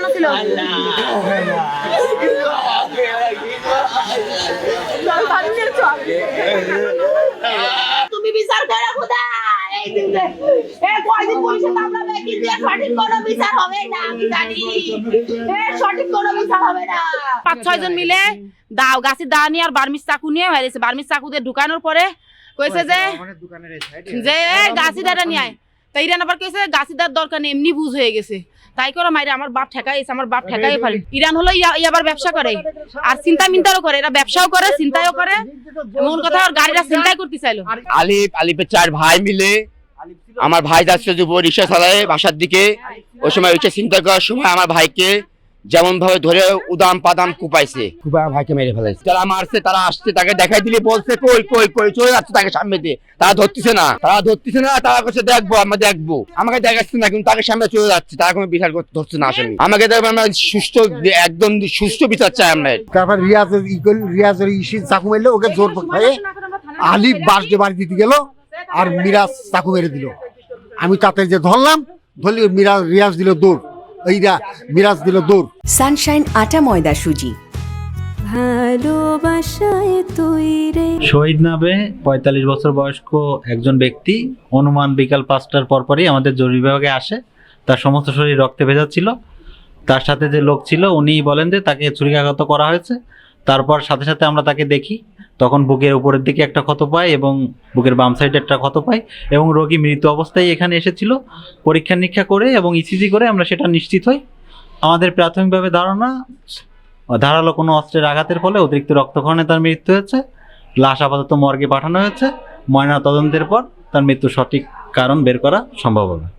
বানানো ছিল? তুমি বিচার করে খোদা এই দিন কয়দিন পুলিশে মামলা দেয় কিন্তু সঠিক কোনো বিচার হবে না আমি জানি সঠিক কোনো বিচার হবে না। 5-6 জন মিলে দাও গাছি দা নিয়ে আর বার্মিস চাকু নিয়ে বাইরেছে। বার্মিস চাকু দিয়ে ঢুকানোর পরে কইছে যে গাছি দাটা নিয়ে আয়। তাই ইরান আবার কইছে গাছি দার দরকার নেই, এমনি বুঝ হয়ে গেছে। তাই করে মাইরে আমার বাপ ঠেকাইছে, আমার বাপ ঠেকাই ফেলে। ইরান হলো আবার ব্যবসা করে আর চিন্তা মিন্তারও করে, এরা ব্যবসাও করে চিন্তাও করে। এমন কথা আর গাড়িটা চিন্তাই করতে চাইলো। আলিফের 4 ভাই মিলে আমার ভাই যাচ্ছে যে রিক্সা চালায় বাসার দিকে। ওই সময় রিক্সা চিন্তা করার সময় আমার ভাইকে যেমন ভাবে ধরে উদাম পাদাম কুপাইছে, কুপা ভাইকে মেরে ফেলেছে। যারা মারছে তারা আসছে, তাকে দেখাই দিলে বলছে কই কই কই চলে যাচ্ছে তাকে সামনে দিয়ে। তারা ধরতেছে না, তারা কাছে দেখবো আমরা দেখবো, আমাকে দেখাচ্ছে না কিন্তু তাকে সামনে চলে যাচ্ছে। তারা কোনো বিচার করতে ধরছে না আসামি। আমাকে দেখবো, আমরা সুষ্ঠু একদম সুষ্ঠু বিচার চাই আমরা। তারপর রিয়াজের চাকু মারলে ওকে জোর পায়ে আলিফ বাস দিয়ে বাড়ি দিতে গেল আর মিরাজ চাকু মেরে দিল। আমি তাতে যে ধরলাম, ধরলি রিয়াজ দিল দৌড়, এইটা মিরাজ দিল দৌড়। সানশাইন আটা ময়দা সুজি, ভালোবাসায় তৈরি। শহীদ নামে 45 বছর বয়স্ক একজন ব্যক্তি অনুমান বিকাল 5টার পরপরই আমাদের জরুরি বিভাগে আসে। তার সমস্ত শরীর রক্তে ভেজা ছিল। তার সাথে যে লোক ছিল উনি বলেন যে তাকে ছুরিকাঘাত করা হয়েছে। তারপর সাথে সাথে আমরা তাকে দেখি, তখন বুকের উপরের দিকে একটা ক্ষত পাই এবং বুকের বাম সাইডে একটা ক্ষত পাই এবং রোগী মৃত অবস্থায় এখানে এসেছিল। পরীক্ষা নিরীক্ষা করে এবং ইসিজি করে আমরা সেটা নিশ্চিত হই। আমাদের প্রাথমিকভাবে ধারণা ধারালো কোনো অস্ত্রের আঘাতের ফলে অতিরিক্ত রক্তক্ষরণে তার মৃত্যু হয়েছে। লাশ আপাতত মর্গে পাঠানো হয়েছে। ময়না তদন্তের পর তার মৃত্যুর সঠিক কারণ বের করা সম্ভব হবে।